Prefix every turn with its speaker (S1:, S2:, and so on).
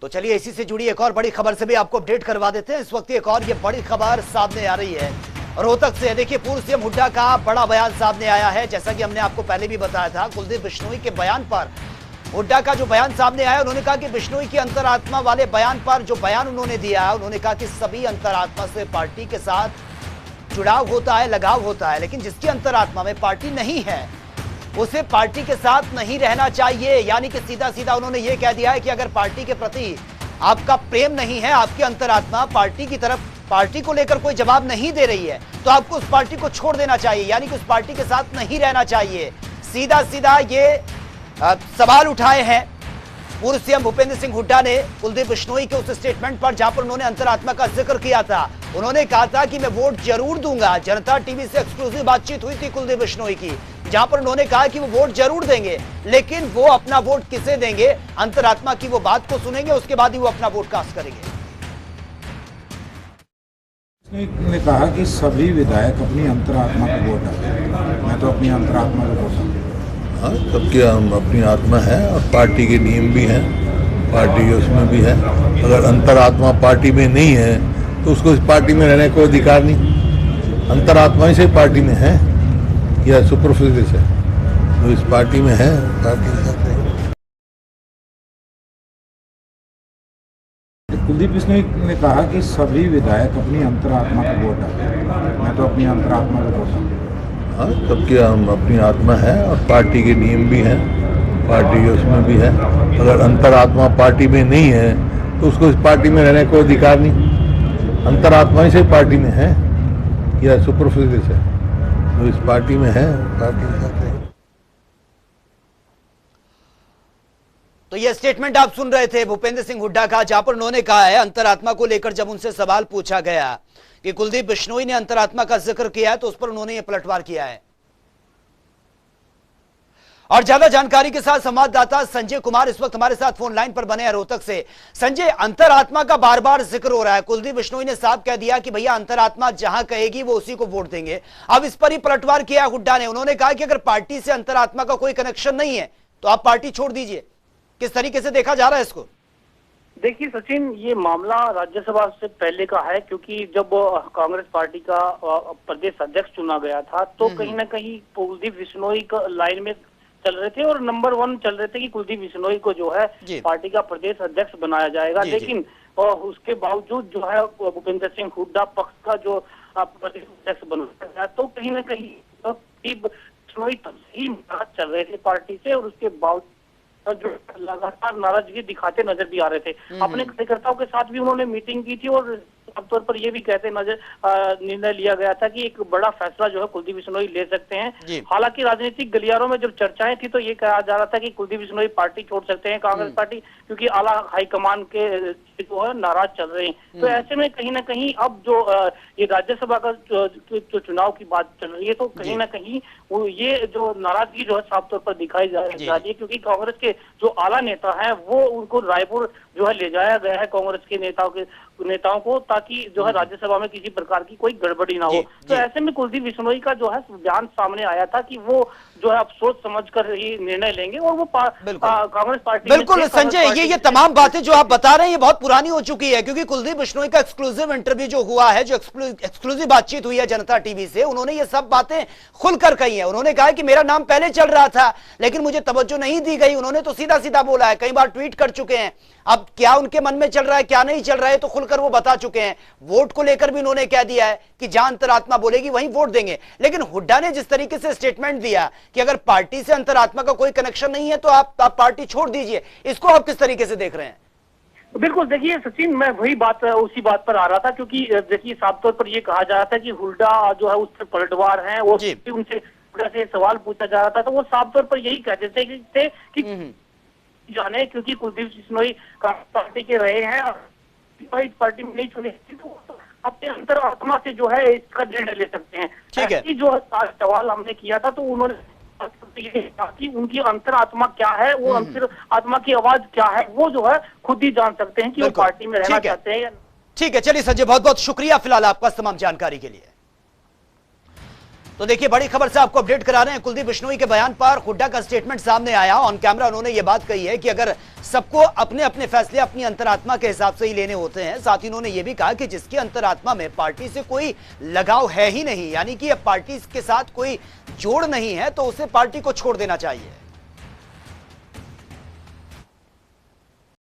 S1: तो चलिए इसी से जुड़ी एक और बड़ी खबर से भी आपको अपडेट करवा देते हैं। इस वक्त एक और ये बड़ी खबर सामने आ रही है रोहतक से। देखिए, पूर्व सीएम हुड्डा का बड़ा बयान सामने आया है। जैसा कि हमने आपको पहले भी बताया था, कुलदीप बिश्नोई के बयान पर हुड्डा का जो बयान सामने आया, उन्होंने कहा कि बिश्नोई की अंतरात्मा वाले बयान पर जो बयान उन्होंने दिया है, उन्होंने कहा कि सभी अंतरात्मा से पार्टी के साथ जुड़ाव होता है, लगाव होता है, लेकिन जिसकी अंतरात्मा में पार्टी नहीं है उसे पार्टी के साथ नहीं रहना चाहिए। यानी कि सीधा सीधा उन्होंने यह कह दिया है कि अगर पार्टी के प्रति आपका प्रेम नहीं है, आपकी अंतरात्मा पार्टी की तरफ, पार्टी को लेकर कोई जवाब नहीं दे रही है, तो आपको उस पार्टी को छोड़ देना चाहिए, यानी कि उस पार्टी के साथ नहीं रहना चाहिए। सीधा सीधा ये सवाल उठाए हैं पूर्व सीएम भूपेंद्र सिंह हुड्डा ने कुलदीप बिश्नोई के उस स्टेटमेंट पर जहां पर उन्होंने अंतरात्मा का जिक्र किया था। उन्होंने कहा था कि मैं वोट जरूर दूंगा। जनता टीवी से एक्सक्लूसिव बातचीत हुई थी कुलदीप बिश्नोई की, जहां पर उन्होंने कहा कि वो वोट जरूर देंगे, लेकिन वो अपना वोट किसे देंगे, अंतरात्मा की वो बात को सुनेंगे, उसके बाद ही वो अपना वोट कास्ट करेंगे।
S2: ने कहा कि सभी विधायक अपनी अंतरात्मा को वोट डालें। मैं तो अपनी अंतरात्मा को वोट दूंगा।
S3: हाँ, सबकी अपनी आत्मा है और पार्टी के नियम भी हैं, पार्टी के उसमें भी है। अगर अंतरात्मा पार्टी में नहीं है तो उसको इस पार्टी में रहने का कोई अधिकार नहीं। अंतरात्मा ही से पार्टी में है या सुपरफिशियल है, तो इस पार्टी में है, पार्टी के साथ रहेंगे।
S2: कुलदीप बिश्नोई ने कहा कि सभी विधायक अपनी अंतरात्मा को वोट डालें। मैं तो अपनी अंतरात्मा को वोट दूंगा।
S3: हाँ, सबकी अपनी आत्मा है और पार्टी के नियम भी हैं, पार्टी के उसमें भी है। अगर अंतरात्मा पार्टी में नहीं है तो उसको इस पार्टी में रहने का कोई अधिकार नहीं। अंतरात्मा ही से पार्टी में है या सुपरफिशियल है, तो इस पार्टी में है, पार्टी के साथ रहेंगे।
S1: तो यह स्टेटमेंट आप सुन रहे थे भूपेंद्र सिंह हुड्डा का, जहां पर उन्होंने कहा है अंतरात्मा को लेकर जब उनसे सवाल पूछा गया कि कुलदीप बिश्नोई ने अंतरात्मा का जिक्र किया है, तो उस पर उन्होंने यह पलटवार किया है। और ज्यादा जानकारी के साथ संवाददाता संजय कुमार इस वक्त हमारे साथ फोन लाइन पर बने हैं रोहतक से। संजय, अंतरात्मा का बार बार जिक्र हो रहा है, कुलदीप बिश्नोई ने साफ कह दिया कि भैया अंतरात्मा जहां कहेगी वो उसी को वोट देंगे। अब इस पर ही पलटवार किया हुड्डा ने। उन्होंने कहा कि अगर पार्टी से अंतरात्मा का कोई कनेक्शन नहीं है तो आप पार्टी छोड़ दीजिए। किस तरीके से देखा जा रहा है इसको?
S4: देखिए सचिन, ये मामला राज्यसभा से पहले का है, क्योंकि जब कांग्रेस पार्टी का प्रदेश अध्यक्ष चुना गया था तो कहीं ना कहीं कुलदीप बिश्नोई का लाइन में चल रहे थे और नंबर 1 चल रहे थे कि कुलदीप बिश्नोई को जो है पार्टी का प्रदेश अध्यक्ष बनाया जाएगा। लेकिन उसके बावजूद जो है भूपेंद्र सिंह हुड्डा पक्ष का जो प्रदेश अध्यक्ष बनाया गया, तो कहीं ना कहीं बिश्नोई तब से ही नाराज चल रहे थे पार्टी से और उसके बावजूद जो लगातार नाराजगी दिखाते नजर भी आ रहे थे। अपने कार्यकर्ताओं के साथ भी उन्होंने मीटिंग की थी और आमतौर पर यह भी कहते नजर निर्णय लिया गया था कि एक बड़ा फैसला जो है कुलदीप बिश्नोई ले सकते हैं। हालांकि राजनीतिक गलियारों में जब चर्चाएं थी तो ये कहा जा रहा था कि कुलदीप बिश्नोई पार्टी छोड़ सकते हैं, कांग्रेस पार्टी, क्योंकि आला हाईकमान के जो है नाराज चल रहे हैं। तो ऐसे में कहीं ना कहीं अब जो ये राज्यसभा का जो चुनाव की बात चल रही है, तो कहीं ना कहीं वो ये जो नाराजगी जो है साफ तौर पर दिखाई जा रही है, क्योंकि कांग्रेस के जो आला नेता हैं वो उनको रायपुर जो है ले जाया गया है कांग्रेस के नेताओं को, ताकि जो है राज्यसभा में किसी प्रकार की कोई गड़बड़ी ना हो। तो ऐसे में कुलदीप बिश्नोई का जो है बयान सामने आया था कि वो जो है अब सोच समझकर ही निर्णय लेंगे और वो कांग्रेस पार्टी।
S1: बिल्कुल संजय, ये तमाम बातें जो आप बता रहे हैं ये बहुत पुरानी हो चुकी है, क्योंकि कुलदीप बिश्नोई का एक्सक्लूसिव इंटरव्यू जो हुआ है, जो एक्सक्लूसिव बातचीत हुई है जनता टीवी से, उन्होंने ये सब बातें खुलकर कही है। उन्होंने कहा कि मेरा नाम पहले चल रहा था लेकिन मुझे तवज्जो नहीं दी गई। उन्होंने तो सीधा सीधा बोला है, कई बार ट्वीट कर चुके हैं। अब क्या उनके मन में चल रहा है, क्या नहीं चल रहा है, तो खुलकर वो बता चुके हैं। वोट को लेकर भी उन्होंने कह दिया है कि जहां अंतरात्मा बोलेगी वहीं वोट देंगे। लेकिन हुड्डा ने जिस तरीके से स्टेटमेंट दिया कि अगर पार्टी से अंतरात्मा का कोई कनेक्शन नहीं है तो आप पार्टी छोड़ दीजिए, इसको आप किस तरीके से देख रहे हैं?
S4: बिल्कुल, देखिए सचिन, मैं वही बात उसी बात पर आ रहा था, क्योंकि देखिए साफ तौर पर यह कहा जा रहा था कि हुड्डा जो है उस पर पलटवार है, वो उनसे से सवाल पूछा जा रहा था तो वो साफ तौर पर यही कहते थे कि जाने, क्योंकि कुलदीप बिश्नोई पार्टी के रहे हैं, पार्टी में नहीं चुने तो अपने अंतरात्मा से जो है इसका निर्णय ले सकते हैं।
S1: ठीक है।
S4: जो सवाल हमने किया था तो उन्होंने कि उनकी अंतरात्मा क्या है, वो अंतरात्मा की आवाज क्या है, वो जो है खुद ही जान सकते हैं कि वो पार्टी में रहना चाहते हैं। ठीक
S1: है, चलिए संजय, बहुत बहुत शुक्रिया फिलहाल आपका तमाम जानकारी के लिए। तो देखिए बड़ी खबर से आपको अपडेट करा रहे हैं। कुलदीप बिश्नोई के बयान पर हुड्डा का स्टेटमेंट सामने आया। ऑन कैमरा उन्होंने ये बात कही है कि अगर सबको अपने अपने फैसले अपनी अंतरात्मा के हिसाब से ही लेने होते हैं। साथ ही उन्होंने ये भी कहा कि जिसकी अंतरात्मा में पार्टी से कोई लगाव है ही नहीं, यानी कि अब पार्टी के साथ कोई जोड़ नहीं है, तो उसे पार्टी को छोड़ देना चाहिए।